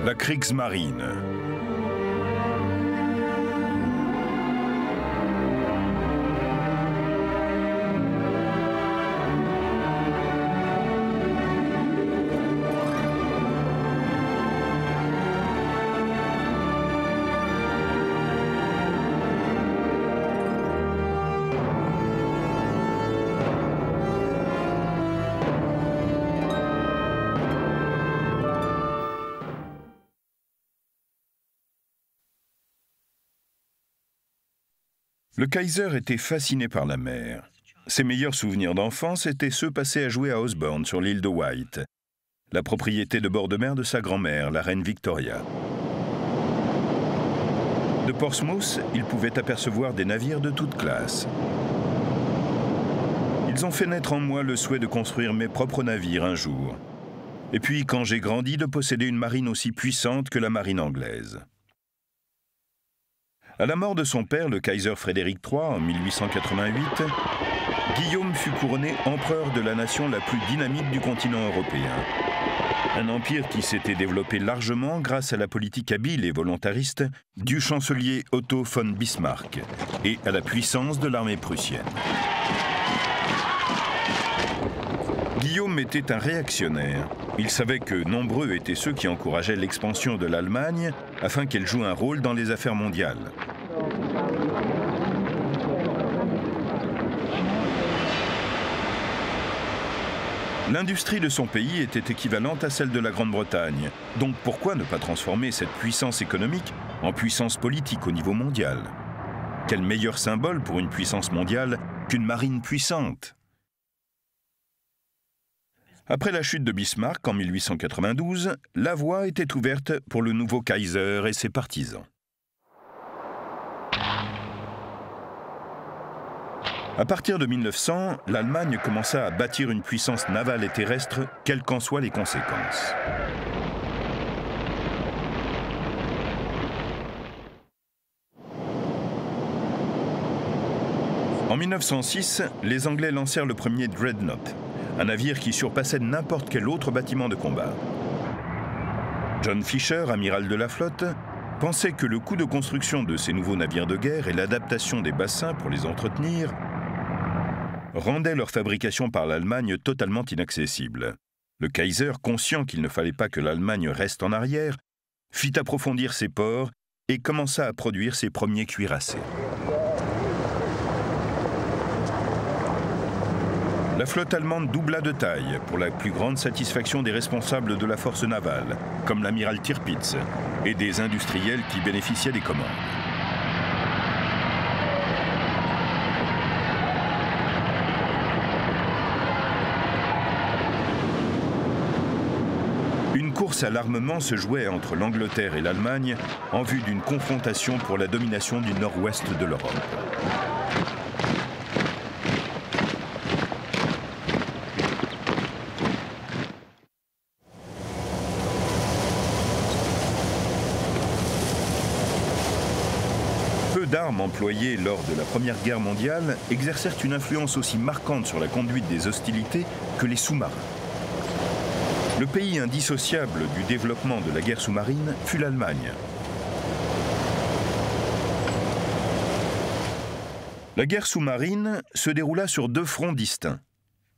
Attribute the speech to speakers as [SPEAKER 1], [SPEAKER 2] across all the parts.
[SPEAKER 1] La Kriegsmarine. Le Kaiser était fasciné par la mer. Ses meilleurs souvenirs d'enfance étaient ceux passés à jouer à Osborne, sur l'île de Wight, la propriété de bord de mer de sa grand-mère, la reine Victoria. De Portsmouth, il pouvait apercevoir des navires de toutes classes. Ils ont fait naître en moi le souhait de construire mes propres navires un jour. Et puis, quand j'ai grandi, de posséder une marine aussi puissante que la marine anglaise. À la mort de son père, le Kaiser Frédéric III, en 1888, Guillaume fut couronné empereur de la nation la plus dynamique du continent européen. Un empire qui s'était développé largement grâce à la politique habile et volontariste du chancelier Otto von Bismarck et à la puissance de l'armée prussienne. Guillaume était un réactionnaire. Il savait que nombreux étaient ceux qui encourageaient l'expansion de l'Allemagne afin qu'elle joue un rôle dans les affaires mondiales. L'industrie de son pays était équivalente à celle de la Grande-Bretagne. Donc pourquoi ne pas transformer cette puissance économique en puissance politique au niveau mondial? Quel meilleur symbole pour une puissance mondiale qu'une marine puissante? Après la chute de Bismarck en 1892, la voie était ouverte pour le nouveau Kaiser et ses partisans. À partir de 1900, l'Allemagne commença à bâtir une puissance navale et terrestre, quelles qu'en soient les conséquences. En 1906, les Anglais lancèrent le premier Dreadnought, un navire qui surpassait n'importe quel autre bâtiment de combat. John Fisher, amiral de la flotte, pensait que le coût de construction de ces nouveaux navires de guerre et l'adaptation des bassins pour les entretenir rendaient leur fabrication par l'Allemagne totalement inaccessible. Le Kaiser, conscient qu'il ne fallait pas que l'Allemagne reste en arrière, fit approfondir ses ports et commença à produire ses premiers cuirassés. La flotte allemande doubla de taille pour la plus grande satisfaction des responsables de la force navale, comme l'amiral Tirpitz, et des industriels qui bénéficiaient des commandes. Une course à l'armement se jouait entre l'Angleterre et l'Allemagne en vue d'une confrontation pour la domination du nord-ouest de l'Europe. Peu d'armes employées lors de la Première Guerre mondiale exercèrent une influence aussi marquante sur la conduite des hostilités que les sous-marins. Le pays indissociable du développement de la guerre sous-marine fut l'Allemagne. La guerre sous-marine se déroula sur deux fronts distincts.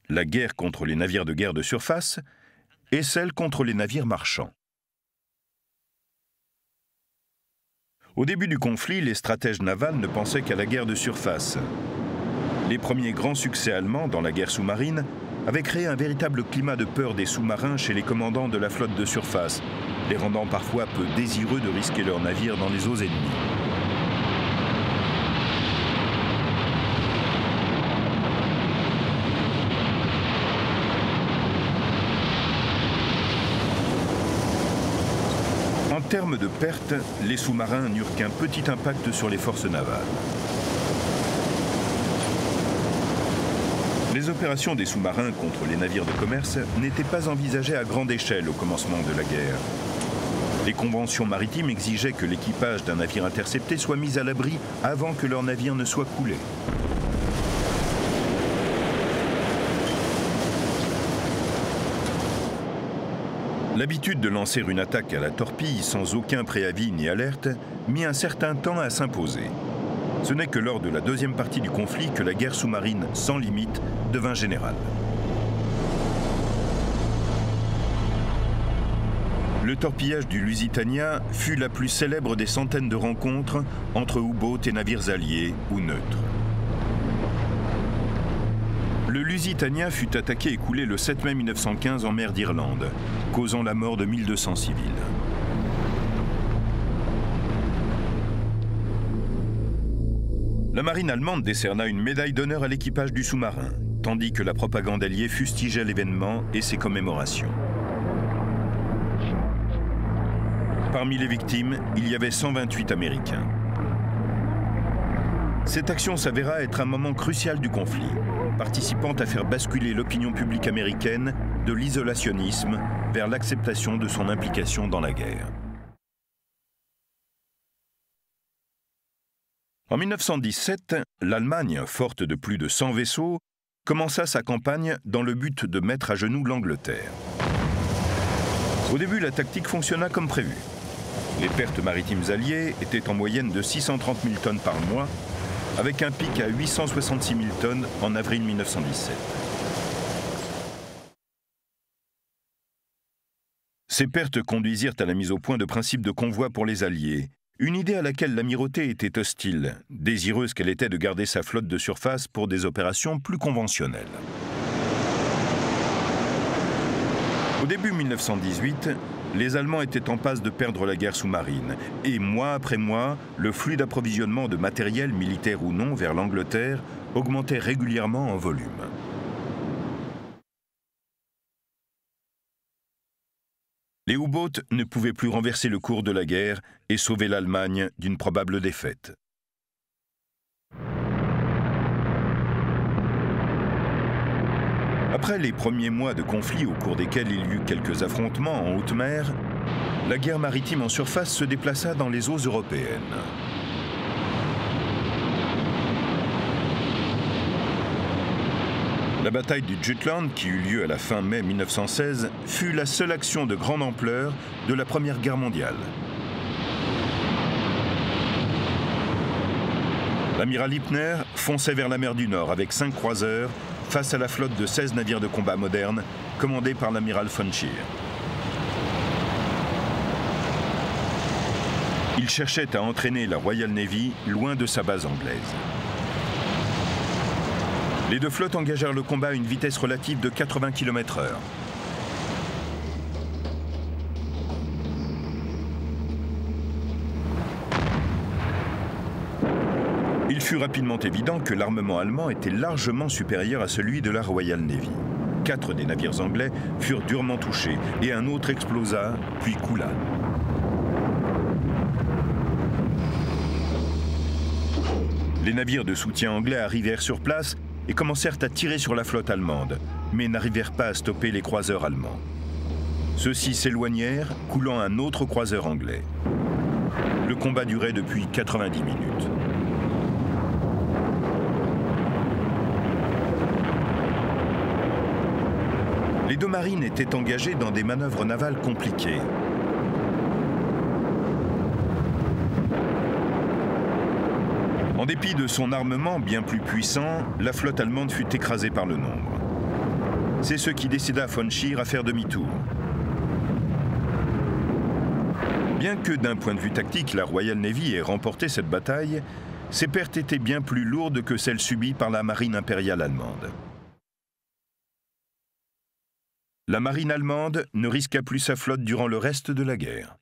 [SPEAKER 1] La guerre contre les navires de guerre de surface et celle contre les navires marchands. Au début du conflit, les stratèges navals ne pensaient qu'à la guerre de surface. Les premiers grands succès allemands dans la guerre sous-marine avaient créé un véritable climat de peur des sous-marins chez les commandants de la flotte de surface, les rendant parfois peu désireux de risquer leurs navires dans les eaux ennemies. En termes de pertes, les sous-marins n'eurent qu'un petit impact sur les forces navales. Les opérations des sous-marins contre les navires de commerce n'étaient pas envisagées à grande échelle au commencement de la guerre. Les conventions maritimes exigeaient que l'équipage d'un navire intercepté soit mis à l'abri avant que leur navire ne soit coulé. L'habitude de lancer une attaque à la torpille sans aucun préavis ni alerte mit un certain temps à s'imposer. Ce n'est que lors de la deuxième partie du conflit que la guerre sous-marine sans limite devint générale. Le torpillage du Lusitania fut la plus célèbre des centaines de rencontres entre U-boats et navires alliés ou neutres. Le Lusitania fut attaqué et coulé le 7 mai 1915 en mer d'Irlande, causant la mort de 1200 civils. La marine allemande décerna une médaille d'honneur à l'équipage du sous-marin, tandis que la propagande alliée fustigeait l'événement et ses commémorations. Parmi les victimes, il y avait 128 Américains. Cette action s'avéra être un moment crucial du conflit, participant à faire basculer l'opinion publique américaine de l'isolationnisme vers l'acceptation de son implication dans la guerre. En 1917, l'Allemagne, forte de plus de 100 vaisseaux, commença sa campagne dans le but de mettre à genoux l'Angleterre. Au début, la tactique fonctionna comme prévu. Les pertes maritimes alliées étaient en moyenne de 630 000 tonnes par mois, avec un pic à 866 000 tonnes en avril 1917. Ces pertes conduisirent à la mise au point de principes de convoi pour les Alliés, une idée à laquelle l'amirauté était hostile, désireuse qu'elle était de garder sa flotte de surface pour des opérations plus conventionnelles. Au début 1918, les Allemands étaient en passe de perdre la guerre sous-marine, et mois après mois, le flux d'approvisionnement de matériel, militaire ou non, vers l'Angleterre augmentait régulièrement en volume. Les U-boats ne pouvaient plus renverser le cours de la guerre et sauver l'Allemagne d'une probable défaite. Après les premiers mois de conflit au cours desquels il y eut quelques affrontements en haute mer, la guerre maritime en surface se déplaça dans les eaux européennes. La bataille du Jutland, qui eut lieu à la fin mai 1916, fut la seule action de grande ampleur de la Première Guerre mondiale. L'amiral Lippner fonçait vers la mer du Nord avec 5 croiseurs face à la flotte de 16 navires de combat modernes commandés par l'amiral von Scheer. Il cherchait à entraîner la Royal Navy loin de sa base anglaise. Les deux flottes engagèrent le combat à une vitesse relative de 80 km/h. Il fut rapidement évident que l'armement allemand était largement supérieur à celui de la Royal Navy. 4 des navires anglais furent durement touchés et un autre explosa, puis coula. Les navires de soutien anglais arrivèrent sur place et commencèrent à tirer sur la flotte allemande, mais n'arrivèrent pas à stopper les croiseurs allemands. Ceux-ci s'éloignèrent, coulant un autre croiseur anglais. Le combat durait depuis 90 minutes. Les deux marines étaient engagées dans des manœuvres navales compliquées. En dépit de son armement bien plus puissant, la flotte allemande fut écrasée par le nombre. C'est ce qui décida von Scheer à faire demi-tour. Bien que d'un point de vue tactique, la Royal Navy ait remporté cette bataille, ses pertes étaient bien plus lourdes que celles subies par la marine impériale allemande. La marine allemande ne risqua plus sa flotte durant le reste de la guerre.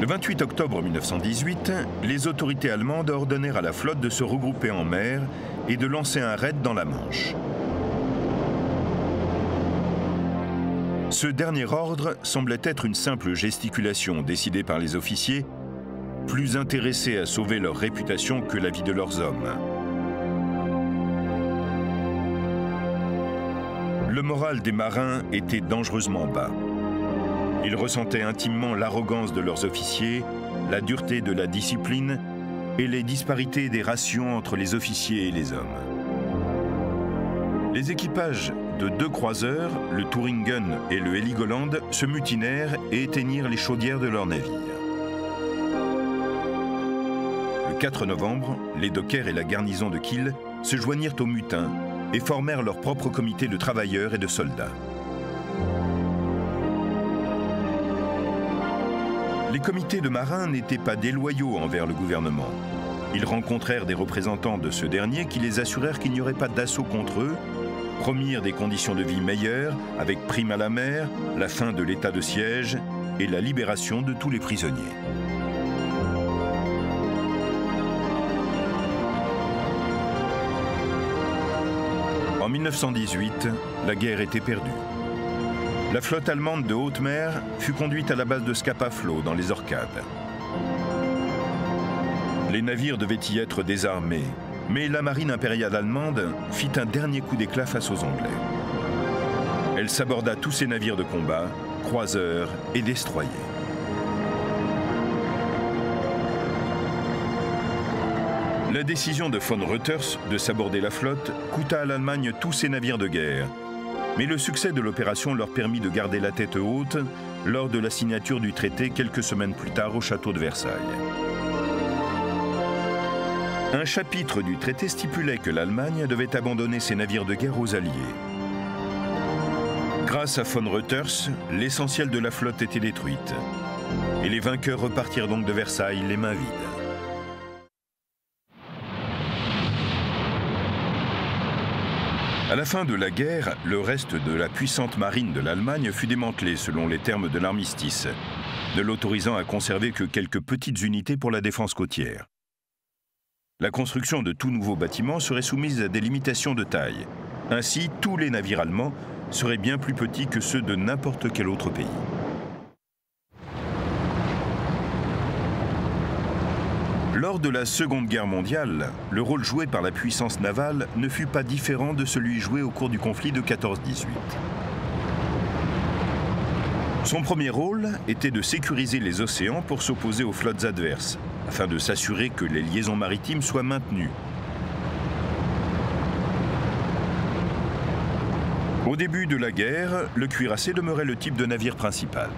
[SPEAKER 1] Le 28 octobre 1918, les autorités allemandes ordonnèrent à la flotte de se regrouper en mer et de lancer un raid dans la Manche. Ce dernier ordre semblait être une simple gesticulation décidée par les officiers, plus intéressés à sauver leur réputation que la vie de leurs hommes. Le moral des marins était dangereusement bas. Ils ressentaient intimement l'arrogance de leurs officiers, la dureté de la discipline et les disparités des rations entre les officiers et les hommes. Les équipages de 2 croiseurs, le Thuringen et le Heligoland, se mutinèrent et éteignirent les chaudières de leurs navires. Le 4 novembre, les dockers et la garnison de Kiel se joignirent aux mutins et formèrent leur propre comité de travailleurs et de soldats. Les comités de marins n'étaient pas déloyaux envers le gouvernement. Ils rencontrèrent des représentants de ce dernier qui les assurèrent qu'il n'y aurait pas d'assaut contre eux, promirent des conditions de vie meilleures avec prime à la mer, la fin de l'état de siège et la libération de tous les prisonniers. En 1918, la guerre était perdue. La flotte allemande de haute mer fut conduite à la base de Scapa Flow dans les Orcades. Les navires devaient y être désarmés, mais la marine impériale allemande fit un dernier coup d'éclat face aux Anglais. Elle s'aborda tous ses navires de combat, croiseurs et destroyers. La décision de von Reuters de s'aborder la flotte coûta à l'Allemagne tous ses navires de guerre. Mais le succès de l'opération leur permit de garder la tête haute lors de la signature du traité quelques semaines plus tard au château de Versailles. Un chapitre du traité stipulait que l'Allemagne devait abandonner ses navires de guerre aux Alliés. Grâce à von Reuters, l'essentiel de la flotte était détruite. Et les vainqueurs repartirent donc de Versailles les mains vides. À la fin de la guerre, le reste de la puissante marine de l'Allemagne fut démantelé selon les termes de l'armistice, ne l'autorisant à conserver que quelques petites unités pour la défense côtière. La construction de tout nouveaux bâtiments serait soumise à des limitations de taille. Ainsi, tous les navires allemands seraient bien plus petits que ceux de n'importe quel autre pays. Lors de la Seconde Guerre mondiale, le rôle joué par la puissance navale ne fut pas différent de celui joué au cours du conflit de 14-18. Son premier rôle était de sécuriser les océans pour s'opposer aux flottes adverses, afin de s'assurer que les liaisons maritimes soient maintenues. Au début de la guerre, le cuirassé demeurait le type de navire principal.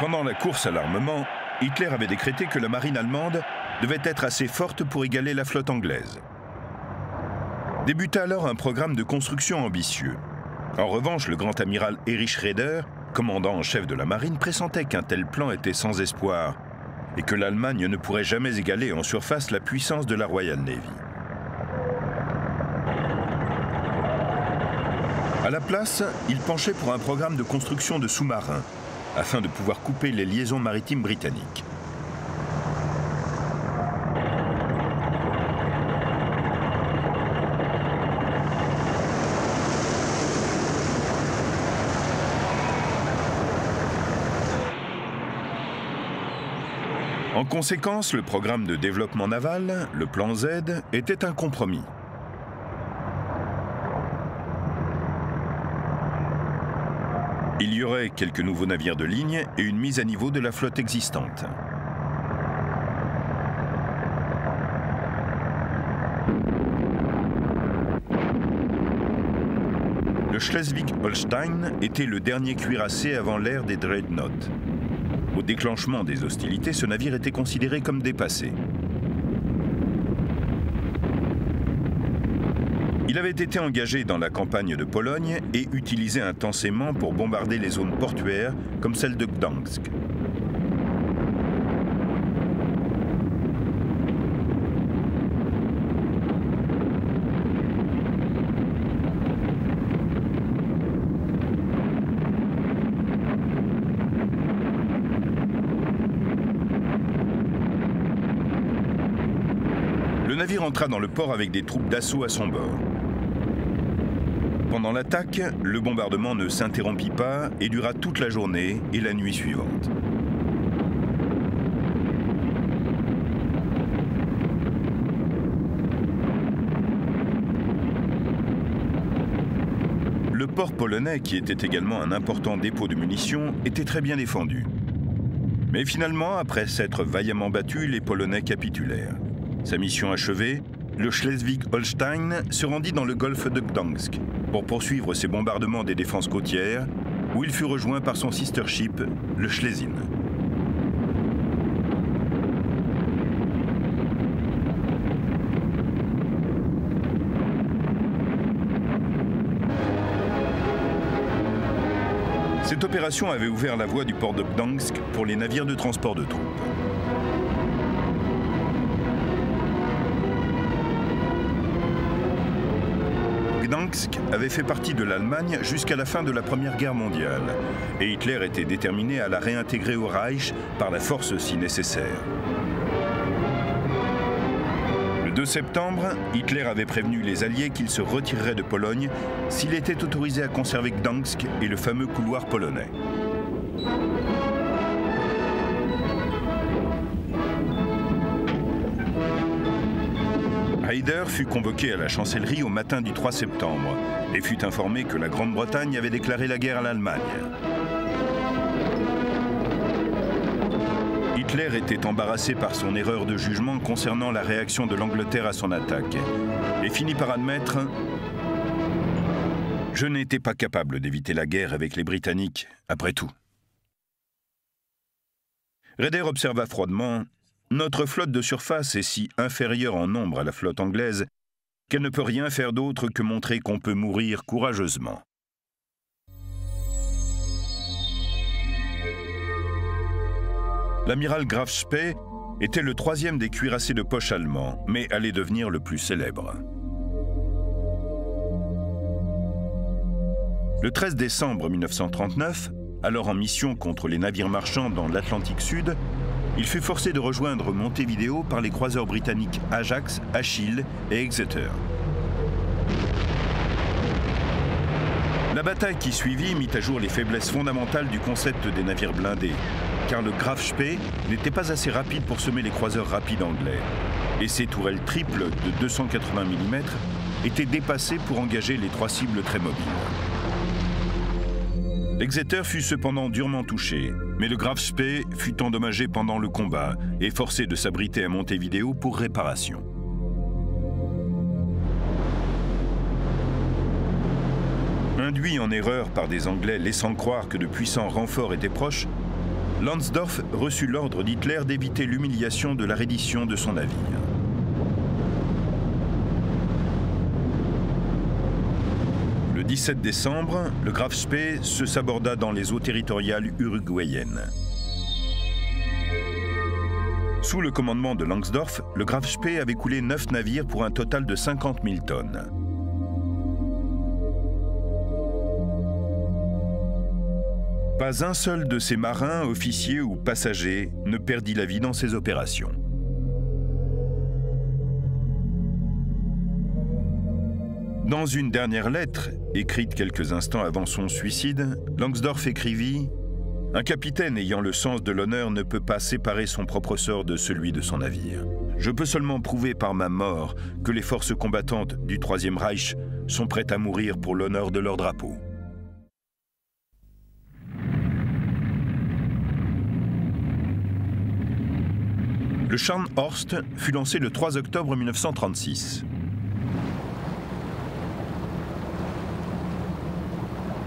[SPEAKER 1] Pendant la course à l'armement, Hitler avait décrété que la marine allemande devait être assez forte pour égaler la flotte anglaise. Débuta alors un programme de construction ambitieux. En revanche, le grand amiral Erich Raeder, commandant en chef de la marine, pressentait qu'un tel plan était sans espoir et que l'Allemagne ne pourrait jamais égaler en surface la puissance de la Royal Navy. À la place, il penchait pour un programme de construction de sous-marins, afin de pouvoir couper les liaisons maritimes britanniques. En conséquence, le programme de développement naval, le plan Z, était un compromis. Il y aurait quelques nouveaux navires de ligne et une mise à niveau de la flotte existante. Le Schleswig-Holstein était le dernier cuirassé avant l'ère des dreadnoughts. Au déclenchement des hostilités, ce navire était considéré comme dépassé. Il avait été engagé dans la campagne de Pologne et utilisé intensément pour bombarder les zones portuaires comme celle de Gdansk. Le navire entra dans le port avec des troupes d'assaut à son bord. Pendant l'attaque, le bombardement ne s'interrompit pas et dura toute la journée et la nuit suivante. Le port polonais, qui était également un important dépôt de munitions, était très bien défendu. Mais finalement, après s'être vaillamment battu, les Polonais capitulèrent. Sa mission achevée, le Schleswig-Holstein se rendit dans le golfe de Gdansk pour poursuivre ses bombardements des défenses côtières, où il fut rejoint par son sister ship, le Schlesien. Cette opération avait ouvert la voie du port de Gdansk pour les navires de transport de troupes. Gdansk avait fait partie de l'Allemagne jusqu'à la fin de la Première Guerre mondiale, et Hitler était déterminé à la réintégrer au Reich par la force si nécessaire. Le 2 septembre, Hitler avait prévenu les Alliés qu'il se retirerait de Pologne s'il était autorisé à conserver Gdansk et le fameux couloir polonais. Raeder fut convoqué à la chancellerie au matin du 3 septembre et fut informé que la Grande-Bretagne avait déclaré la guerre à l'Allemagne. Hitler était embarrassé par son erreur de jugement concernant la réaction de l'Angleterre à son attaque et finit par admettre « Je n'étais pas capable d'éviter la guerre avec les Britanniques, après tout. » Raeder observa froidement « Notre flotte de surface est si inférieure en nombre à la flotte anglaise qu'elle ne peut rien faire d'autre que montrer qu'on peut mourir courageusement. » L'amiral Graf Spee était le troisième des cuirassés de poche allemands, mais allait devenir le plus célèbre. Le 13 décembre 1939, alors en mission contre les navires marchands dans l'Atlantique Sud, il fut forcé de rejoindre Montevideo par les croiseurs britanniques Ajax, Achille et Exeter. La bataille qui suivit mit à jour les faiblesses fondamentales du concept des navires blindés, car le Graf Spee n'était pas assez rapide pour semer les croiseurs rapides anglais, et ses tourelles triples de 280 mm étaient dépassées pour engager les trois cibles très mobiles. L'Exeter fut cependant durement touché, mais le Graf Spee fut endommagé pendant le combat et forcé de s'abriter à Montevideo pour réparation. Induit en erreur par des Anglais laissant croire que de puissants renforts étaient proches, Lonsdorff reçut l'ordre d'Hitler d'éviter l'humiliation de la reddition de son navire. Le 17 décembre, le Graf Spee se saborda dans les eaux territoriales uruguayennes. Sous le commandement de Lonsdorff, le Graf Spee avait coulé 9 navires pour un total de 50 000 tonnes. Pas un seul de ces marins, officiers ou passagers ne perdit la vie dans ces opérations. Dans une dernière lettre, écrite quelques instants avant son suicide, Lonsdorff écrivit « Un capitaine ayant le sens de l'honneur ne peut pas séparer son propre sort de celui de son navire. Je peux seulement prouver par ma mort que les forces combattantes du Troisième Reich sont prêtes à mourir pour l'honneur de leur drapeau. » Le Scharnhorst fut lancé le 3 octobre 1936.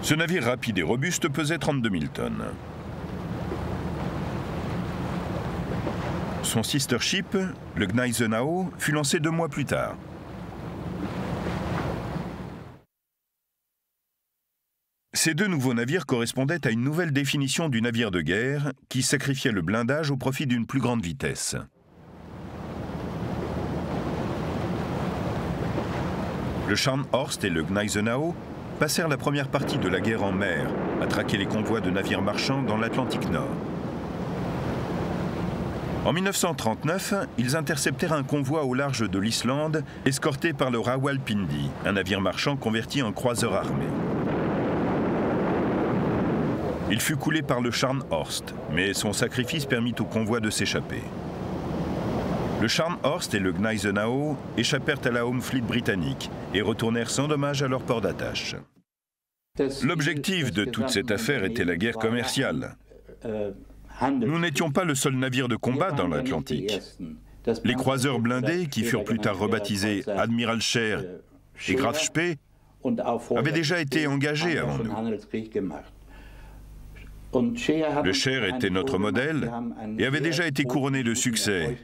[SPEAKER 1] Ce navire rapide et robuste pesait 32 000 tonnes. Son sister ship, le Gneisenau, fut lancé 2 mois plus tard. Ces 2 nouveaux navires correspondaient à une nouvelle définition du navire de guerre qui sacrifiait le blindage au profit d'une plus grande vitesse. Le Scharnhorst et le Gneisenau passèrent la première partie de la guerre en mer, à traquer les convois de navires marchands dans l'Atlantique Nord. En 1939, ils interceptèrent un convoi au large de l'Islande, escorté par le Rawalpindi, un navire marchand converti en croiseur armé. Il fut coulé par le Scharnhorst, mais son sacrifice permit au convoi de s'échapper. Le Scharnhorst et le Gneisenau échappèrent à la Home Fleet britannique et retournèrent sans dommage à leur port d'attache. L'objectif de toute cette affaire était la guerre commerciale. Nous n'étions pas le seul navire de combat dans l'Atlantique. Les croiseurs blindés, qui furent plus tard rebaptisés Admiral Scheer et Graf Spee, avaient déjà été engagés avant nous. Le Scheer était notre modèle et avait déjà été couronné de succès.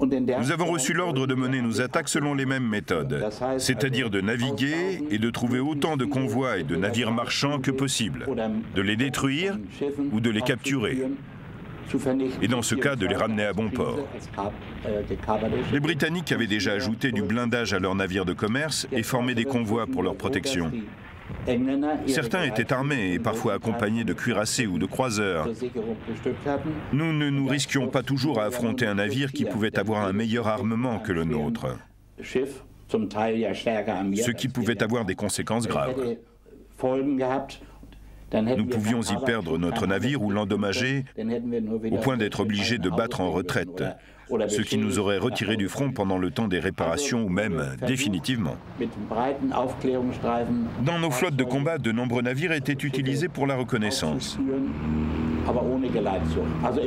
[SPEAKER 1] Nous avons reçu l'ordre de mener nos attaques selon les mêmes méthodes, c'est-à-dire de naviguer et de trouver autant de convois et de navires marchands que possible, de les détruire ou de les capturer, et dans ce cas de les ramener à bon port. Les Britanniques avaient déjà ajouté du blindage à leurs navires de commerce et formé des convois pour leur protection. Certains étaient armés et parfois accompagnés de cuirassés ou de croiseurs. Nous ne nous risquions pas toujours à affronter un navire qui pouvait avoir un meilleur armement que le nôtre, ce qui pouvait avoir des conséquences graves. Nous pouvions y perdre notre navire ou l'endommager au point d'être obligés de battre en retraite, ce qui nous aurait retiré du front pendant le temps des réparations ou même définitivement. Dans nos flottes de combat, de nombreux navires étaient utilisés pour la reconnaissance.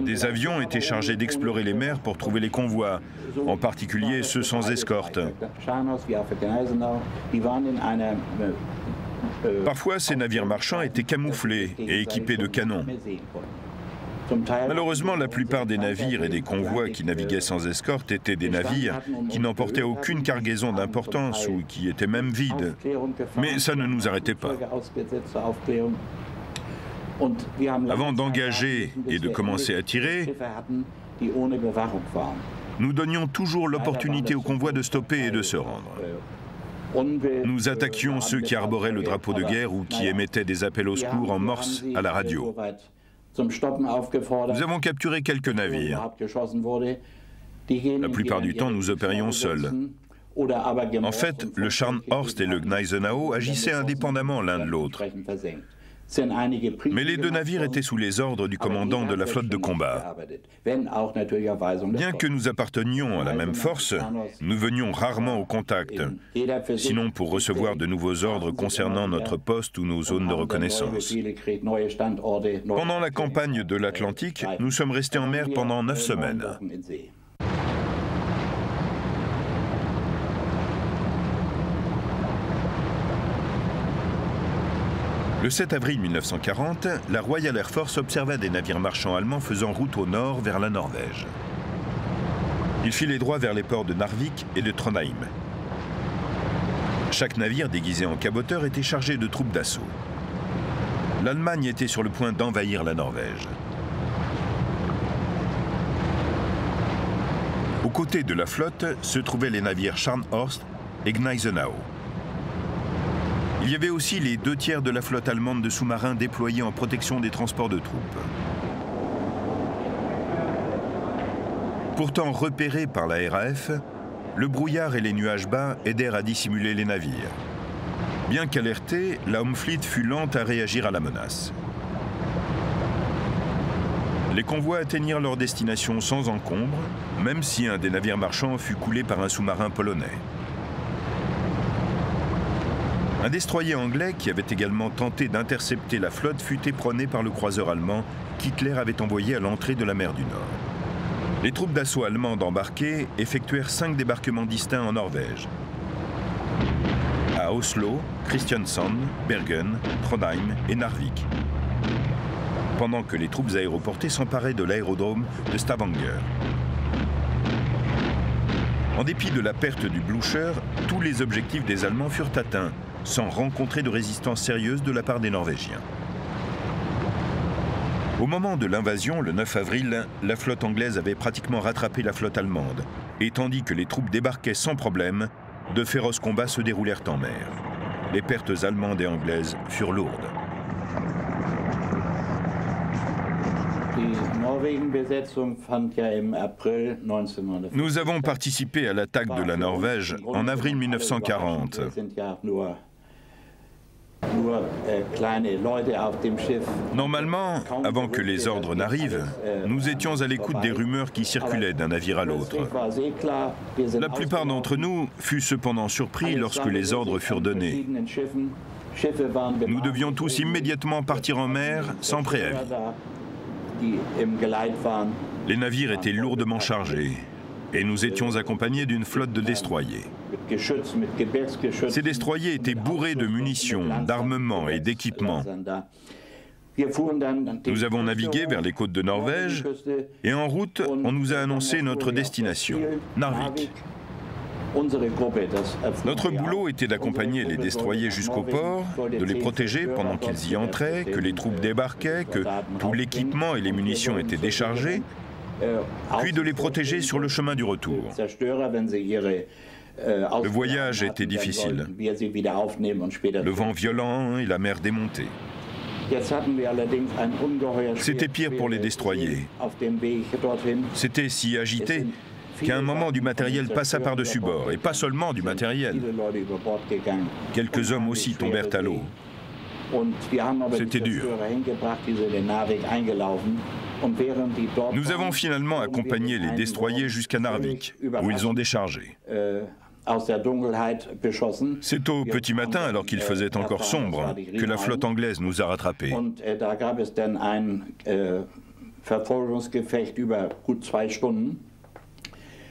[SPEAKER 1] Des avions étaient chargés d'explorer les mers pour trouver les convois, en particulier ceux sans escorte. Parfois, ces navires marchands étaient camouflés et équipés de canons. Malheureusement, la plupart des navires et des convois qui naviguaient sans escorte étaient des navires qui n'emportaient aucune cargaison d'importance ou qui étaient même vides. Mais ça ne nous arrêtait pas. Avant d'engager et de commencer à tirer, nous donnions toujours l'opportunité aux convois de stopper et de se rendre. Nous attaquions ceux qui arboraient le drapeau de guerre ou qui émettaient des appels au secours en morse à la radio. Nous avons capturé quelques navires. La plupart du temps, nous opérions seuls. En fait, le Scharnhorst et le Gneisenau agissaient indépendamment l'un de l'autre. Mais les deux navires étaient sous les ordres du commandant de la flotte de combat. Bien que nous appartenions à la même force, nous venions rarement au contact, sinon pour recevoir de nouveaux ordres concernant notre poste ou nos zones de reconnaissance. Pendant la campagne de l'Atlantique, nous sommes restés en mer pendant 9 semaines. Le 7 avril 1940, la Royal Air Force observa des navires marchands allemands faisant route au nord vers la Norvège. Ils filaient droit vers les ports de Narvik et de Trondheim. Chaque navire déguisé en caboteur était chargé de troupes d'assaut. L'Allemagne était sur le point d'envahir la Norvège. Aux côtés de la flotte se trouvaient les navires Scharnhorst et Gneisenau. Il y avait aussi les 2/3 de la flotte allemande de sous-marins déployés en protection des transports de troupes. Pourtant repérés par la RAF, le brouillard et les nuages bas aidèrent à dissimuler les navires. Bien qu'alertée, la Home Fleet fut lente à réagir à la menace. Les convois atteignirent leur destination sans encombre, même si un des navires marchands fut coulé par un sous-marin polonais. Un destroyer anglais qui avait également tenté d'intercepter la flotte fut éperonné par le croiseur allemand qu'Hitler avait envoyé à l'entrée de la mer du Nord. Les troupes d'assaut allemandes embarquées effectuèrent 5 débarquements distincts en Norvège. À Oslo, Kristiansand, Bergen, Trondheim et Narvik. Pendant que les troupes aéroportées s'emparaient de l'aérodrome de Stavanger. En dépit de la perte du Blücher, tous les objectifs des Allemands furent atteints, sans rencontrer de résistance sérieuse de la part des Norvégiens. Au moment de l'invasion, le 9 avril, la flotte anglaise avait pratiquement rattrapé la flotte allemande, et tandis que les troupes débarquaient sans problème, de féroces combats se déroulèrent en mer. Les pertes allemandes et anglaises furent lourdes. Nous avons participé à l'attaque de la Norvège en avril 1940. Normalement, avant que les ordres n'arrivent, nous étions à l'écoute des rumeurs qui circulaient d'un navire à l'autre. La plupart d'entre nous furent cependant surpris lorsque les ordres furent donnés. Nous devions tous immédiatement partir en mer sans préavis. Les navires étaient lourdement chargés et nous étions accompagnés d'une flotte de destroyers. Ces destroyers étaient bourrés de munitions, d'armements et d'équipements. Nous avons navigué vers les côtes de Norvège et en route, on nous a annoncé notre destination, Narvik. Notre boulot était d'accompagner les destroyers jusqu'au port, de les protéger pendant qu'ils y entraient, que les troupes débarquaient, que tout l'équipement et les munitions étaient déchargés, puis de les protéger sur le chemin du retour. Le voyage était difficile. Le vent violent et la mer démontée. C'était pire pour les destroyers. C'était si agité qu'à un moment du matériel passa par-dessus bord, et pas seulement du matériel. Quelques hommes aussi tombèrent à l'eau. C'était dur. Nous avons finalement accompagné les destroyers jusqu'à Narvik, où ils ont déchargé. C'est au petit matin, alors qu'il faisait encore sombre, que la flotte anglaise nous a rattrapés.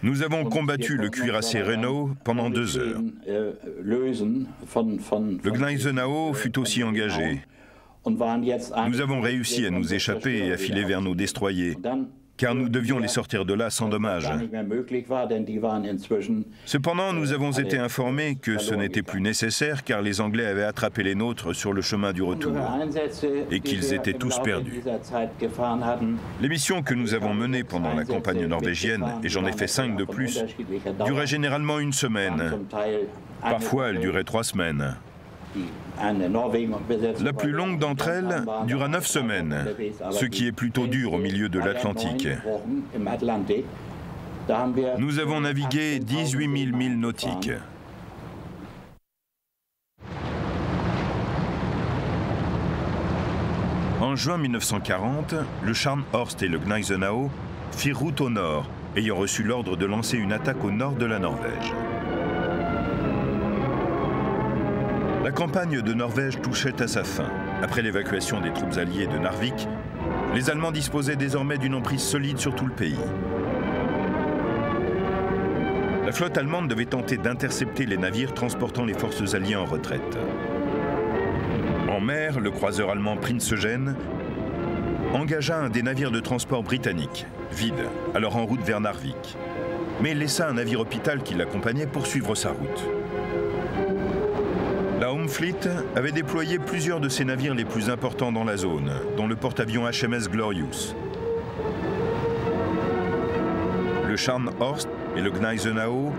[SPEAKER 1] Nous avons combattu le cuirassé Renault pendant 2 heures. Le Gneisenau fut aussi engagé. Nous avons réussi à nous échapper et à filer vers nos destroyers, car nous devions les sortir de là sans dommage. Cependant, nous avons été informés que ce n'était plus nécessaire car les Anglais avaient attrapé les nôtres sur le chemin du retour et qu'ils étaient tous perdus. Les missions que nous avons menées pendant la campagne norvégienne, et j'en ai fait 5 de plus, duraient généralement 1 semaine. Parfois, elles duraient 3 semaines. La plus longue d'entre elles dura 9 semaines, ce qui est plutôt dur au milieu de l'Atlantique. Nous avons navigué 18 000 milles nautiques. En juin 1940, le Scharnhorst et le Gneisenau firent route au nord, ayant reçu l'ordre de lancer une attaque au nord de la Norvège. La campagne de Norvège touchait à sa fin. Après l'évacuation des troupes alliées de Narvik, les Allemands disposaient désormais d'une emprise solide sur tout le pays. La flotte allemande devait tenter d'intercepter les navires transportant les forces alliées en retraite. En mer, le croiseur allemand Prinz Eugen engagea un des navires de transport britanniques, vide, alors en route vers Narvik, mais laissa un navire hôpital qui l'accompagnait poursuivre sa route. La Home Fleet avait déployé plusieurs de ses navires les plus importants dans la zone, dont le porte-avions HMS Glorious. Le Scharnhorst et le Gneisenau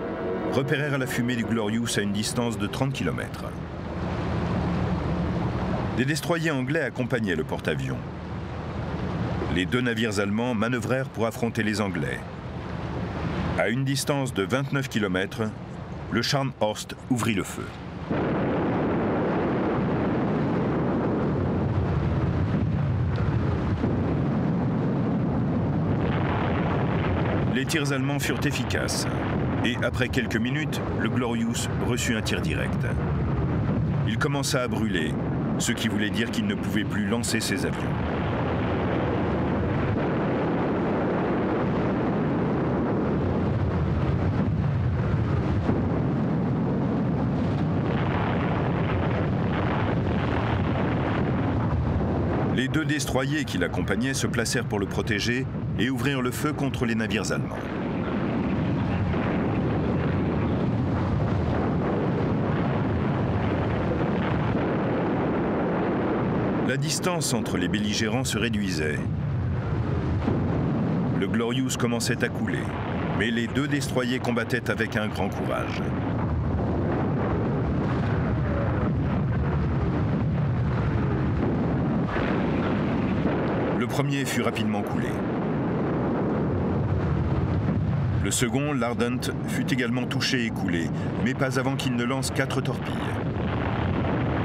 [SPEAKER 1] repérèrent la fumée du Glorious à une distance de 30 km. Des destroyers anglais accompagnaient le porte-avions. Les 2 navires allemands manœuvrèrent pour affronter les Anglais. À une distance de 29 km, le Scharnhorst ouvrit le feu. Les tirs allemands furent efficaces. Et après quelques minutes, le Glorious reçut un tir direct. Il commença à brûler, ce qui voulait dire qu'il ne pouvait plus lancer ses avions. Les 2 destroyers qui l'accompagnaient se placèrent pour le protéger et ouvrirent le feu contre les navires allemands. La distance entre les belligérants se réduisait. Le Glorious commençait à couler, mais les 2 destroyers combattaient avec un grand courage. Le premier fut rapidement coulé. Le second, l'Ardent, fut également touché et coulé, mais pas avant qu'il ne lance 4 torpilles.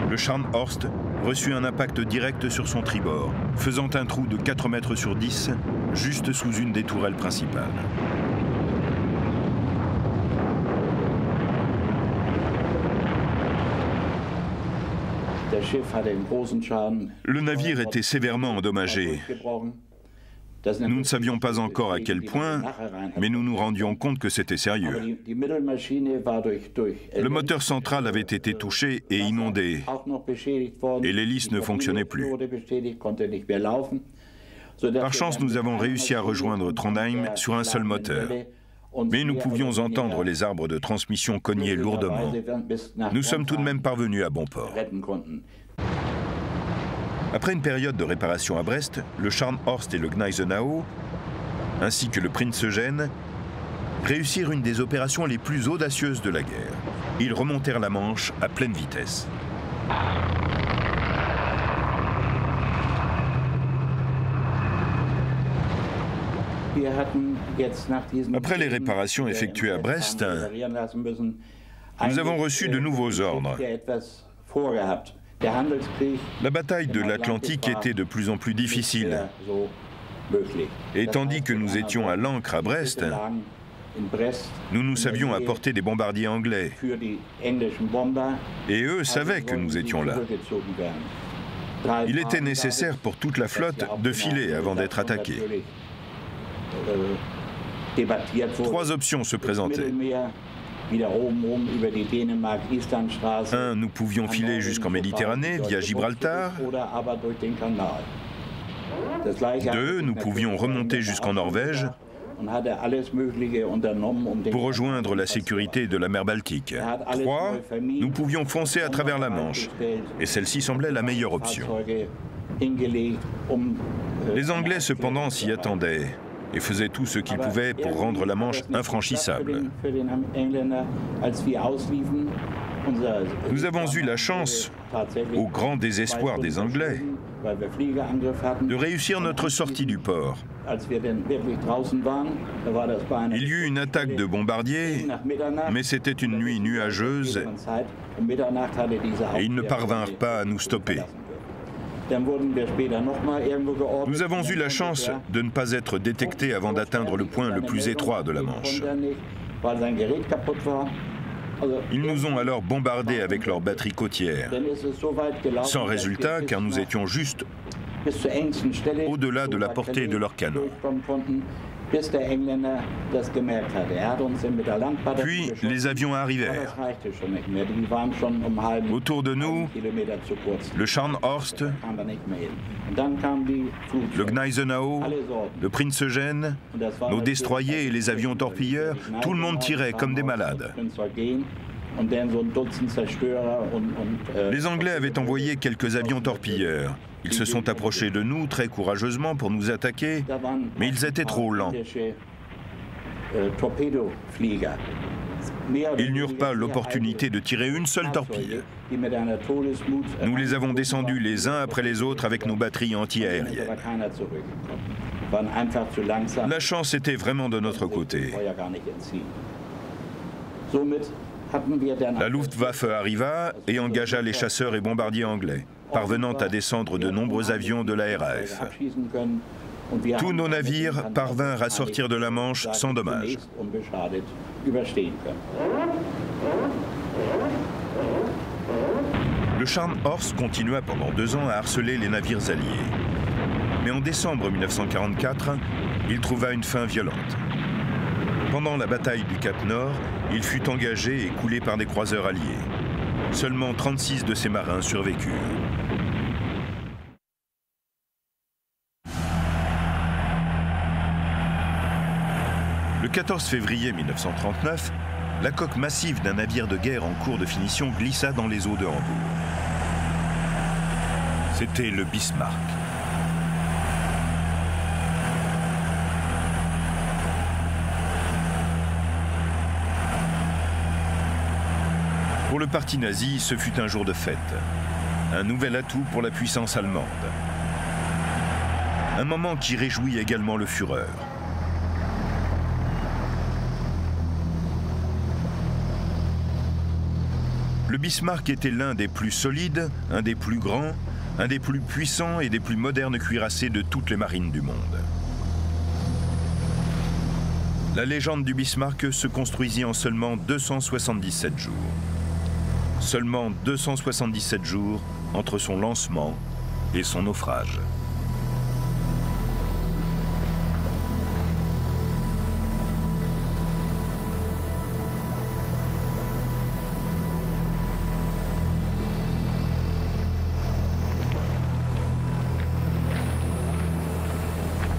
[SPEAKER 1] Le Scharnhorst reçut un impact direct sur son tribord, faisant un trou de 4 mètres sur 10, juste sous une des tourelles principales. Le navire était sévèrement endommagé. Nous ne savions pas encore à quel point, mais nous nous rendions compte que c'était sérieux. Le moteur central avait été touché et inondé, et l'hélice ne fonctionnait plus. Par chance, nous avons réussi à rejoindre Trondheim sur un seul moteur. Mais nous pouvions entendre les arbres de transmission cogner lourdement. Nous sommes tout de même parvenus à bon port. Après une période de réparation à Brest, le Scharnhorst et le Gneisenau, ainsi que le Prinz Eugen, réussirent une des opérations les plus audacieuses de la guerre. Ils remontèrent la Manche à pleine vitesse. Après les réparations effectuées à Brest, nous avons reçu de nouveaux ordres. La bataille de l'Atlantique était de plus en plus difficile. Et tandis que nous étions à l'ancre à Brest, nous nous savions apporter des bombardiers anglais. Et eux savaient que nous étions là. Il était nécessaire pour toute la flotte de filer avant d'être attaquée. 3 options se présentaient. 1, nous pouvions filer jusqu'en Méditerranée via Gibraltar. 2, nous pouvions remonter jusqu'en Norvège pour rejoindre la sécurité de la mer Baltique. 3, nous pouvions foncer à travers la Manche. Et celle-ci semblait la meilleure option. Les Anglais, cependant, s'y attendaient et faisaient tout ce qu'ils pouvaient pour rendre la Manche infranchissable. Nous avons eu la chance, au grand désespoir des Anglais, de réussir notre sortie du port. Il y eut une attaque de bombardiers, mais c'était une nuit nuageuse et ils ne parvinrent pas à nous stopper. Nous avons eu la chance de ne pas être détectés avant d'atteindre le point le plus étroit de la Manche. Ils nous ont alors bombardés avec leurs batteries côtières, sans résultat car nous étions juste au-delà de la portée de leurs canons. Puis les avions arrivèrent. Autour de nous, le Scharnhorst, le Gneisenau, le Prinz Eugen, nos destroyers et les avions torpilleurs, tout le monde tirait comme des malades. Les Anglais avaient envoyé quelques avions torpilleurs. Ils se sont approchés de nous très courageusement pour nous attaquer, mais ils étaient trop lents. Ils n'eurent pas l'opportunité de tirer une seule torpille. Nous les avons descendus les uns après les autres avec nos batteries anti-aériennes. La chance était vraiment de notre côté. La Luftwaffe arriva et engagea les chasseurs et bombardiers anglais, parvenant à descendre de nombreux avions de la RAF. Tous nos navires parvinrent à sortir de la Manche sans dommage. Le Scharnhorst continua pendant 2 ans à harceler les navires alliés. Mais en décembre 1944, il trouva une fin violente. Pendant la bataille du Cap Nord, il fut engagé et coulé par des croiseurs alliés. Seulement 36 de ses marins survécurent. Le 14 février 1939, la coque massive d'un navire de guerre en cours de finition glissa dans les eaux de Hambourg. C'était le Bismarck. Pour le parti nazi, ce fut un jour de fête. Un nouvel atout pour la puissance allemande. Un moment qui réjouit également le Führer. Le Bismarck était l'un des plus solides, un des plus grands, un des plus puissants et des plus modernes cuirassés de toutes les marines du monde. La légende du Bismarck se construisit en seulement 277 jours. Seulement 277 jours entre son lancement et son naufrage.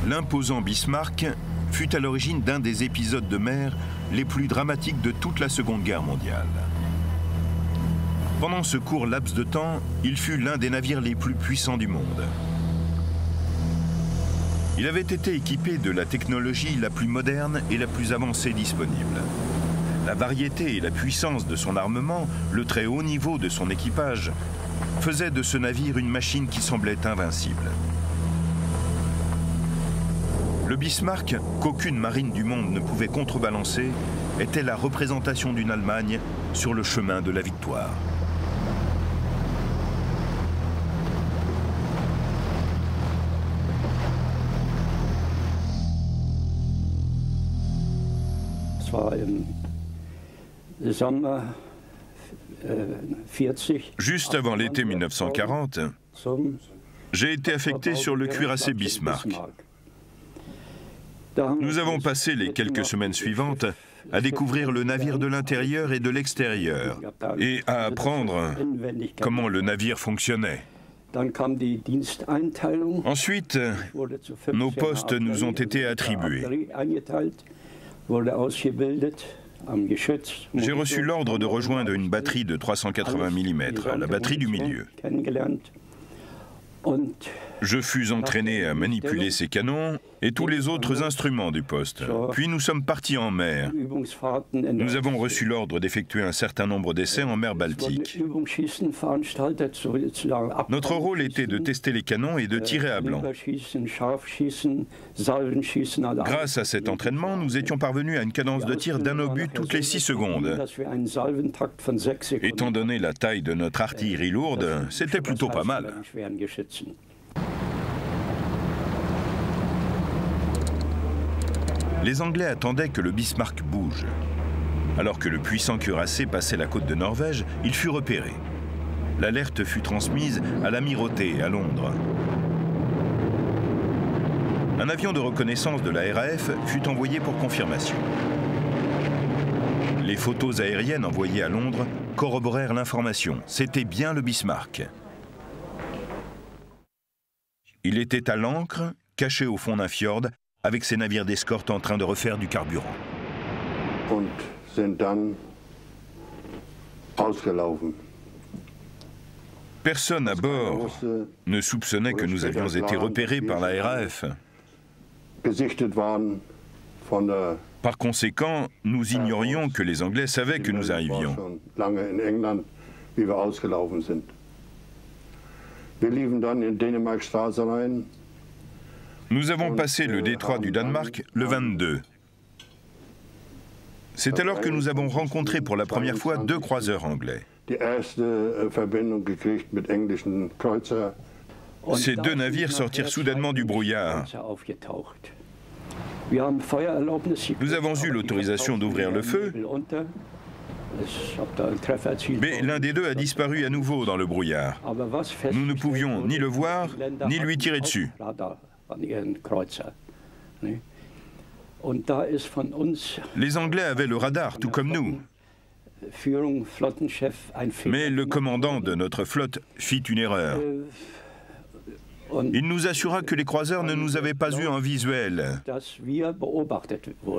[SPEAKER 1] L'imposant Bismarck fut à l'origine d'un des épisodes de mer les plus dramatiques de toute la Seconde Guerre mondiale. Pendant ce court laps de temps, il fut l'un des navires les plus puissants du monde. Il avait été équipé de la technologie la plus moderne et la plus avancée disponible. La variété et la puissance de son armement, le très haut niveau de son équipage, faisaient de ce navire une machine qui semblait invincible. Le Bismarck, qu'aucune marine du monde ne pouvait contrebalancer, était la représentation d'une Allemagne sur le chemin de la victoire. Juste avant l'été 1940, j'ai été affecté sur le cuirassé Bismarck. Nous avons passé les quelques semaines suivantes à découvrir le navire de l'intérieur et de l'extérieur et à apprendre comment le navire fonctionnait. Ensuite, nos postes nous ont été attribués. J'ai reçu l'ordre de rejoindre une batterie de 380 mm, la batterie du milieu. Je fus entraîné à manipuler ces canons et tous les autres instruments du poste. Puis nous sommes partis en mer. Nous avons reçu l'ordre d'effectuer un certain nombre d'essais en mer Baltique. Notre rôle était de tester les canons et de tirer à blanc. Grâce à cet entraînement, nous étions parvenus à une cadence de tir d'un obus toutes les 6 secondes. Étant donné la taille de notre artillerie lourde, c'était plutôt pas mal. Les Anglais attendaient que le Bismarck bouge. Alors que le puissant cuirassé passait la côte de Norvège, il fut repéré. L'alerte fut transmise à l'amirauté à Londres. Un avion de reconnaissance de la RAF fut envoyé pour confirmation. Les photos aériennes envoyées à Londres corroborèrent l'information. C'était bien le Bismarck. Il était à l'ancre, caché au fond d'un fjord, avec ses navires d'escorte en train de refaire du carburant. Personne à bord ne soupçonnait que nous avions été repérés par la RAF. Par conséquent, nous ignorions que les Anglais savaient que nous arrivions. Nous avons passé le détroit du Danemark le 22. C'est alors que nous avons rencontré pour la première fois 2 croiseurs anglais. Ces 2 navires sortirent soudainement du brouillard. Nous avons eu l'autorisation d'ouvrir le feu, mais l'un des 2 a disparu à nouveau dans le brouillard. Nous ne pouvions ni le voir, ni lui tirer dessus. Les Anglais avaient le radar, tout comme nous. Mais le commandant de notre flotte fit une erreur. Il nous assura que les croiseurs ne nous avaient pas eu en visuel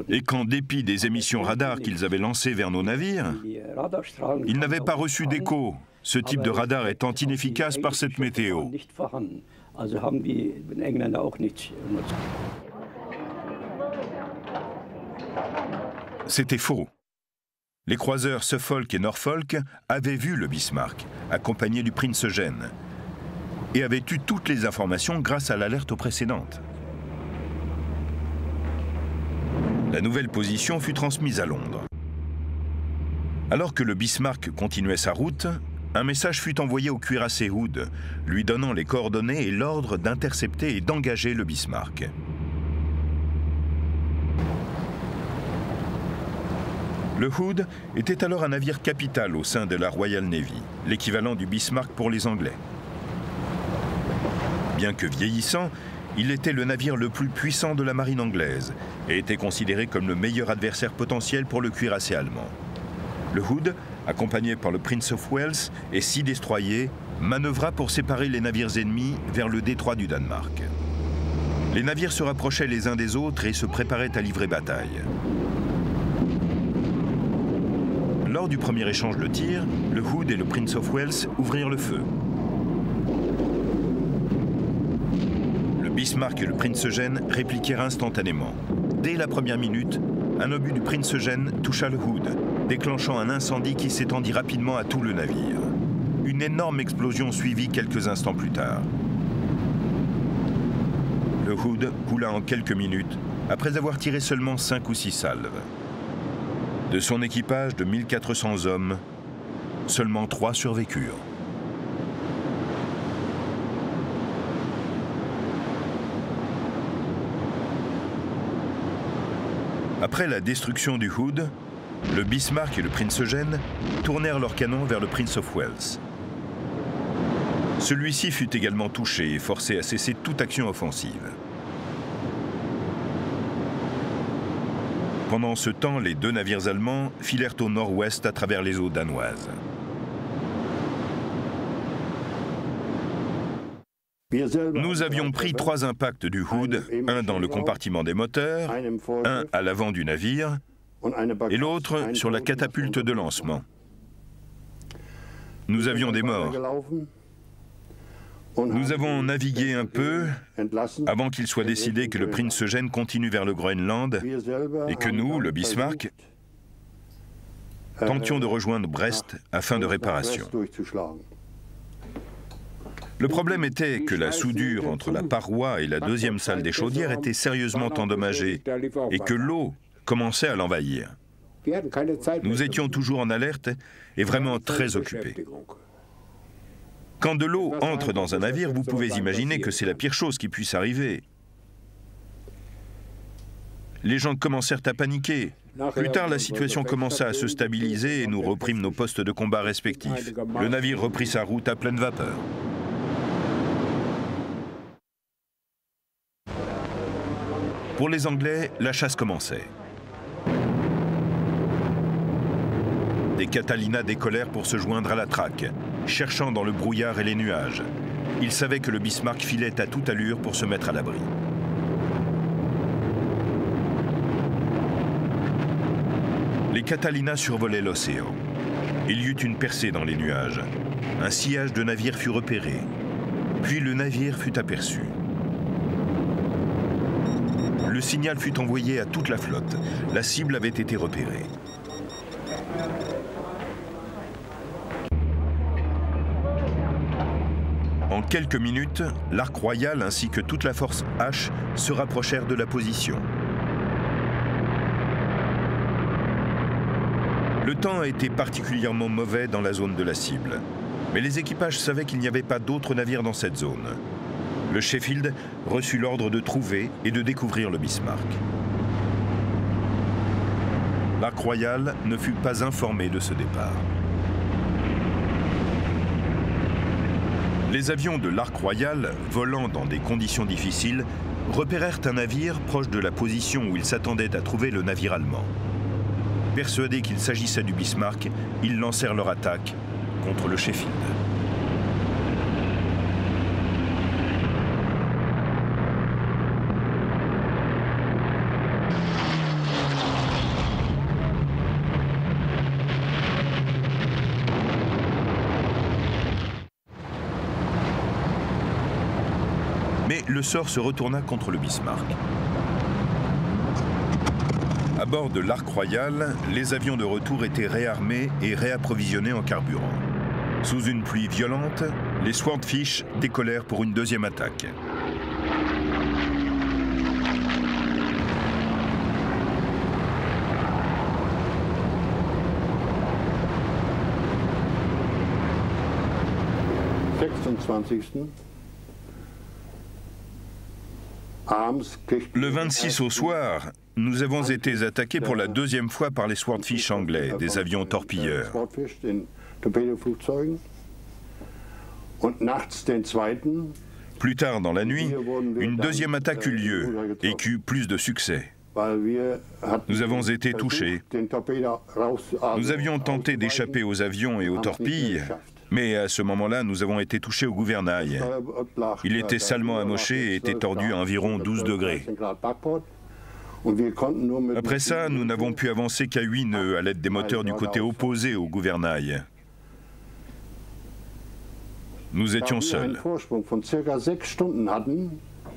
[SPEAKER 1] et qu'en dépit des émissions radar qu'ils avaient lancées vers nos navires, ils n'avaient pas reçu d'écho, ce type de radar étant inefficace par cette météo. C'était faux. Les croiseurs Suffolk et Norfolk avaient vu le Bismarck, accompagné du Prince Eugène, et avaient eu toutes les informations grâce à l'alerte précédente. La nouvelle position fut transmise à Londres. Alors que le Bismarck continuait sa route, un message fut envoyé au cuirassé Hood, lui donnant les coordonnées et l'ordre d'intercepter et d'engager le Bismarck. Le Hood était alors un navire capital au sein de la Royal Navy, l'équivalent du Bismarck pour les Anglais. Bien que vieillissant, il était le navire le plus puissant de la marine anglaise et était considéré comme le meilleur adversaire potentiel pour le cuirassé allemand. Le Hood, accompagné par le Prince of Wales et 6 destroyers, manœuvra pour séparer les navires ennemis vers le détroit du Danemark. Les navires se rapprochaient les uns des autres et se préparaient à livrer bataille. Lors du premier échange de tirs, le Hood et le Prince of Wales ouvrirent le feu. Le Bismarck et le Prince Eugène répliquèrent instantanément. Dès la première minute, un obus du Prince Eugène toucha le Hood, déclenchant un incendie qui s'étendit rapidement à tout le navire. Une énorme explosion suivit quelques instants plus tard. Le Hood coula en quelques minutes, après avoir tiré seulement 5 ou 6 salves. De son équipage de 1400 hommes, seulement 3 survécurent. Après la destruction du Hood, le Bismarck et le Prince Eugène tournèrent leurs canons vers le Prince of Wales. Celui-ci fut également touché et forcé à cesser toute action offensive. Pendant ce temps, les 2 navires allemands filèrent au nord-ouest à travers les eaux danoises. Nous avions pris 3 impacts du Hood, un dans le compartiment des moteurs, un à l'avant du navire et l'autre sur la catapulte de lancement. Nous avions des morts. Nous avons navigué un peu avant qu'il soit décidé que le Prince Eugène continue vers le Groenland et que nous, le Bismarck, tentions de rejoindre Brest à fin de réparation. Le problème était que la soudure entre la paroi et la deuxième salle des chaudières était sérieusement endommagée et que l'eau commençait à l'envahir. Nous étions toujours en alerte et vraiment très occupés. Quand de l'eau entre dans un navire, vous pouvez imaginer que c'est la pire chose qui puisse arriver. Les gens commencèrent à paniquer. Plus tard, la situation commença à se stabiliser et nous reprîmes nos postes de combat respectifs. Le navire reprit sa route à pleine vapeur. Pour les Anglais, la chasse commençait. Des Catalina décollèrent pour se joindre à la traque, cherchant dans le brouillard et les nuages. Ils savaient que le Bismarck filait à toute allure pour se mettre à l'abri. Les Catalina survolaient l'océan. Il y eut une percée dans les nuages. Un sillage de navires fut repéré. Puis le navire fut aperçu. Le signal fut envoyé à toute la flotte. La cible avait été repérée. En quelques minutes, l'Ark Royal ainsi que toute la force H se rapprochèrent de la position. Le temps a été particulièrement mauvais dans la zone de la cible. Mais les équipages savaient qu'il n'y avait pas d'autres navires dans cette zone. Le Sheffield reçut l'ordre de trouver et de découvrir le Bismarck. L'Ark Royal ne fut pas informé de ce départ. Les avions de l'Ark Royal, volant dans des conditions difficiles, repérèrent un navire proche de la position où ils s'attendaient à trouver le navire allemand. Persuadés qu'il s'agissait du Bismarck, ils lancèrent leur attaque contre le Sheffield. Mais le sort se retourna contre le Bismarck. À bord de l'Ark Royal, les avions de retour étaient réarmés et réapprovisionnés en carburant. Sous une pluie violente, les Swordfish décollèrent pour une deuxième attaque. Le 26 au soir, Nous avons été attaqués pour la deuxième fois par les Swordfish anglais, des avions torpilleurs. Plus tard dans la nuit, une deuxième attaque eut lieu et eut plus de succès. Nous avons été touchés. Nous avions tenté d'échapper aux avions et aux torpilles, mais à ce moment-là, nous avons été touchés au gouvernail. Il était salement amoché et était tordu à environ 12 degrés. Après ça, nous n'avons pu avancer qu'à 8 nœuds à l'aide des moteurs du côté opposé au gouvernail. Nous étions seuls.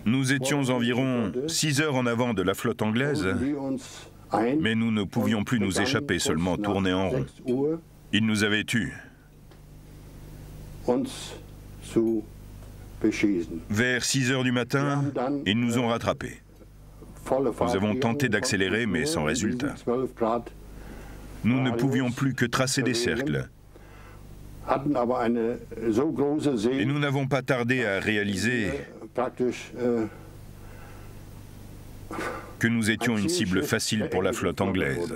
[SPEAKER 1] Nous étions environ 6 heures en avant de la flotte anglaise, mais nous ne pouvions plus nous échapper, seulement tourner en rond. Ils nous avaient tués. Vers 6 heures du matin, ils nous ont rattrapés. Nous avons tenté d'accélérer, mais sans résultat. Nous ne pouvions plus que tracer des cercles. Et nous n'avons pas tardé à réaliser que nous étions une cible facile pour la flotte anglaise.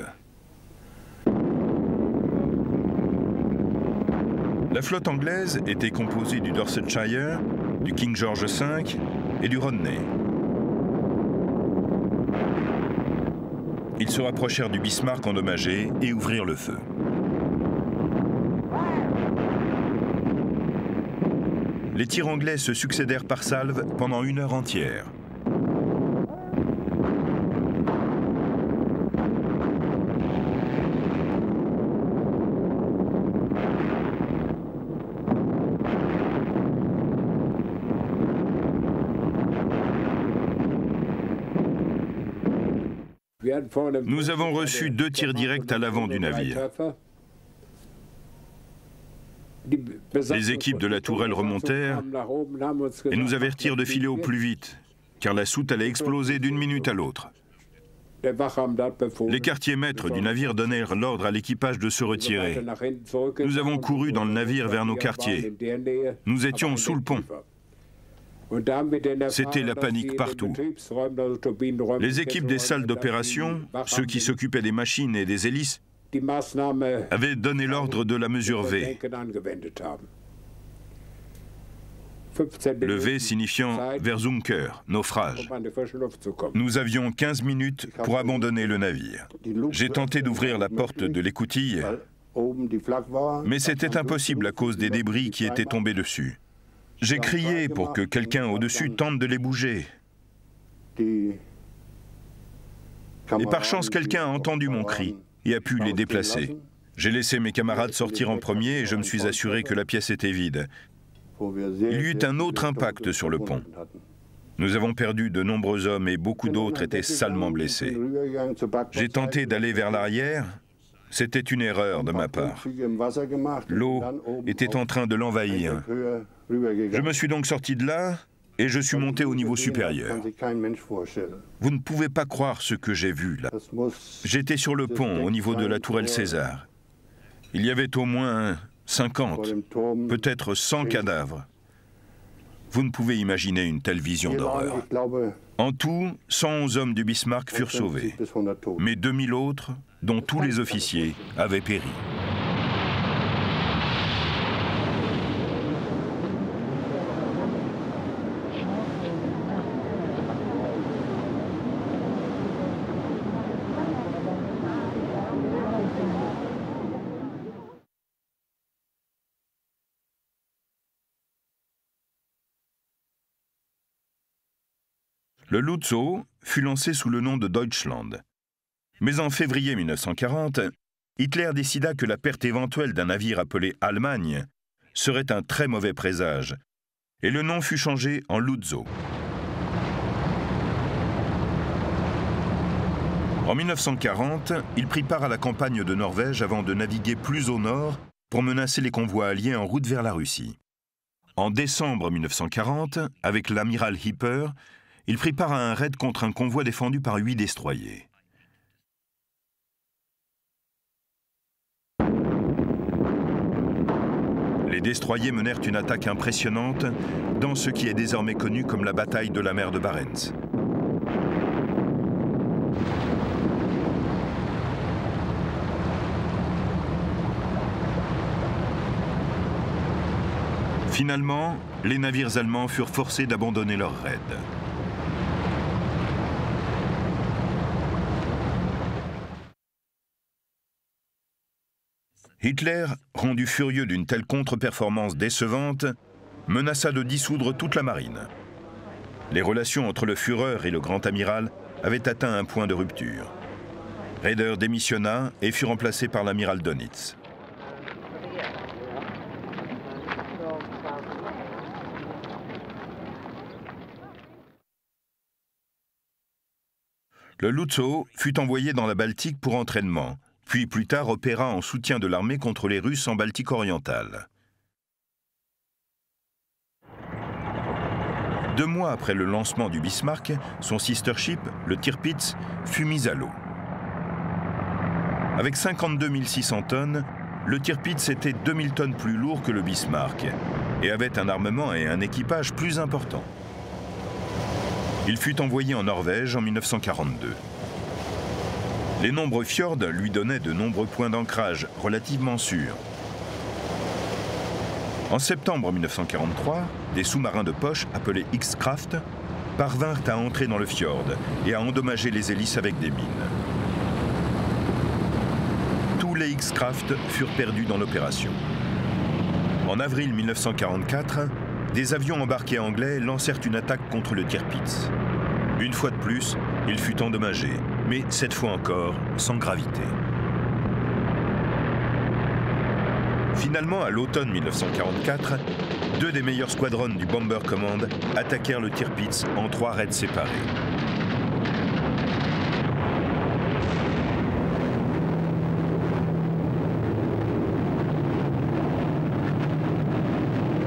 [SPEAKER 1] La flotte anglaise était composée du Dorsetshire, du King George V et du Rodney. Ils se rapprochèrent du Bismarck endommagé et ouvrirent le feu. Les tirs anglais se succédèrent par salve pendant 1 heure entière. Nous avons reçu 2 tirs directs à l'avant du navire. Les équipes de la tourelle remontèrent et nous avertirent de filer au plus vite, car la soute allait exploser d'une minute à l'autre. Les quartiers-maîtres du navire donnèrent l'ordre à l'équipage de se retirer. Nous avons couru dans le navire vers nos quartiers. Nous étions sous le pont. C'était la panique partout. Les équipes des salles d'opération, ceux qui s'occupaient des machines et des hélices, avaient donné l'ordre de la mesure V. Le V signifiant Versunker, naufrage. Nous avions 15 minutes pour abandonner le navire. J'ai tenté d'ouvrir la porte de l'écoutille, mais c'était impossible à cause des débris qui étaient tombés dessus. J'ai crié pour que quelqu'un au-dessus tente de les bouger. Et par chance, quelqu'un a entendu mon cri et a pu les déplacer. J'ai laissé mes camarades sortir en premier et je me suis assuré que la pièce était vide. Il y eut un autre impact sur le pont. Nous avons perdu de nombreux hommes et beaucoup d'autres étaient salement blessés. J'ai tenté d'aller vers l'arrière. C'était une erreur de ma part. L'eau était en train de l'envahir. Je me suis donc sorti de là et je suis monté au niveau supérieur. Vous ne pouvez pas croire ce que j'ai vu là. J'étais sur le pont au niveau de la tourelle César. Il y avait au moins 50, peut-être 100 cadavres. Vous ne pouvez imaginer une telle vision d'horreur. En tout, 111 hommes du Bismarck furent sauvés, mais 2000 autres, dont tous les officiers, avaient péri. Le Lützow fut lancé sous le nom de Deutschland. Mais en février 1940, Hitler décida que la perte éventuelle d'un navire appelé Allemagne serait un très mauvais présage, et le nom fut changé en Lützow. En 1940, il prit part à la campagne de Norvège avant de naviguer plus au nord pour menacer les convois alliés en route vers la Russie. En décembre 1940, avec l'amiral Hipper, il prit part à un raid contre un convoi défendu par 8 destroyers. Les destroyers menèrent une attaque impressionnante dans ce qui est désormais connu comme la bataille de la mer de Barents. Finalement, les navires allemands furent forcés d'abandonner leur raid. Hitler, rendu furieux d'une telle contre-performance décevante, menaça de dissoudre toute la marine. Les relations entre le Führer et le grand amiral avaient atteint un point de rupture. Raeder démissionna et fut remplacé par l'amiral Dönitz. Le Lützow fut envoyé dans la Baltique pour entraînement, puis plus tard opéra en soutien de l'armée contre les Russes en Baltique orientale. 2 mois après le lancement du Bismarck, son sister ship, le Tirpitz, fut mis à l'eau. Avec 52 600 tonnes, le Tirpitz était 2000 tonnes plus lourd que le Bismarck et avait un armement et un équipage plus importants. Il fut envoyé en Norvège en 1942. Les nombreux fjords lui donnaient de nombreux points d'ancrage relativement sûrs. En septembre 1943, des sous-marins de poche appelés X-Craft parvinrent à entrer dans le fjord et à endommager les hélices avec des mines. Tous les X-Craft furent perdus dans l'opération. En avril 1944, des avions embarqués anglais lancèrent une attaque contre le Tirpitz. Une fois de plus, il fut endommagé, mais cette fois encore, sans gravité. Finalement, à l'automne 1944, 2 des meilleurs squadrons du Bomber Command attaquèrent le Tirpitz en 3 raids séparés.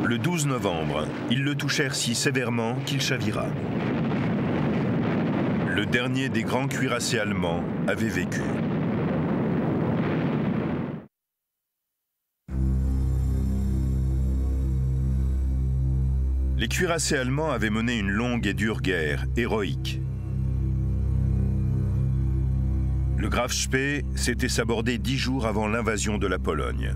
[SPEAKER 1] Le 12 novembre, ils le touchèrent si sévèrement qu'il chavira. Le dernier des grands cuirassés allemands avait vécu. Les cuirassés allemands avaient mené une longue et dure guerre, héroïque. Le Graf Spee s'était sabordé 10 jours avant l'invasion de la Pologne,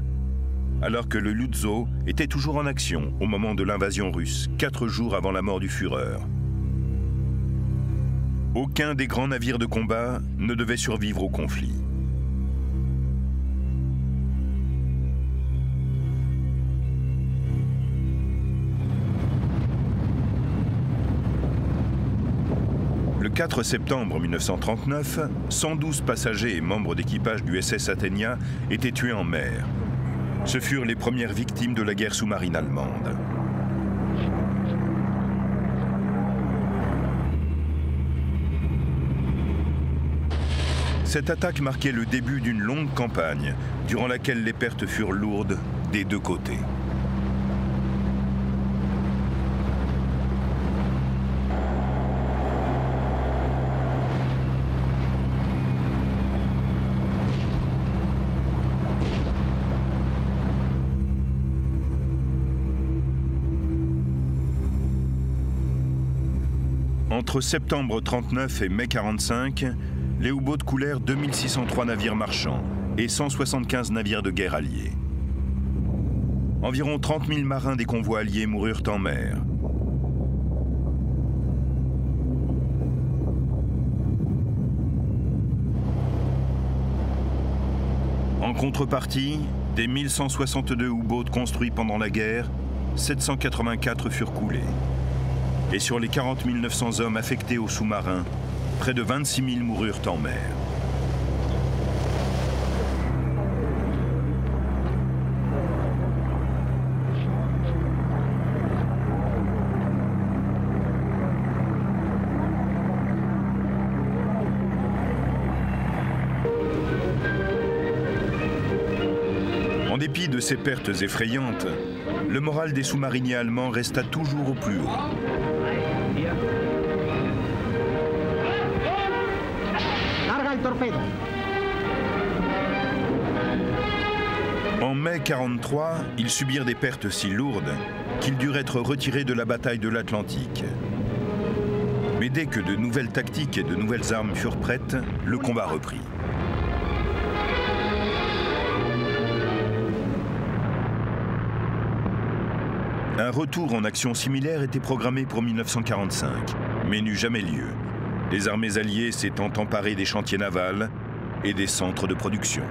[SPEAKER 1] alors que le Lützow était toujours en action au moment de l'invasion russe, 4 jours avant la mort du Führer. Aucun des grands navires de combat ne devait survivre au conflit. Le 4 septembre 1939, 112 passagers et membres d'équipage du SS Athenia étaient tués en mer. Ce furent les premières victimes de la guerre sous-marine allemande. Cette attaque marquait le début d'une longue campagne, durant laquelle les pertes furent lourdes des 2 côtés. Entre septembre 1939 et mai 1945, les U-boats coulèrent 2603 navires marchands et 175 navires de guerre alliés. Environ 30 000 marins des convois alliés moururent en mer. En contrepartie, des 1162 U-boats construits pendant la guerre, 784 furent coulés. Et sur les 40 900 hommes affectés aux sous-marins, près de 26 000 moururent en mer. En dépit de ces pertes effrayantes, le moral des sous-mariniers allemands resta toujours au plus haut. En mai 1943, ils subirent des pertes si lourdes qu'ils durent être retirés de la bataille de l'Atlantique. Mais dès que de nouvelles tactiques et de nouvelles armes furent prêtes, le combat reprit. Un retour en action similaire était programmé pour 1945, mais n'eut jamais lieu, les armées alliées s'étant emparées des chantiers navals et des centres de production.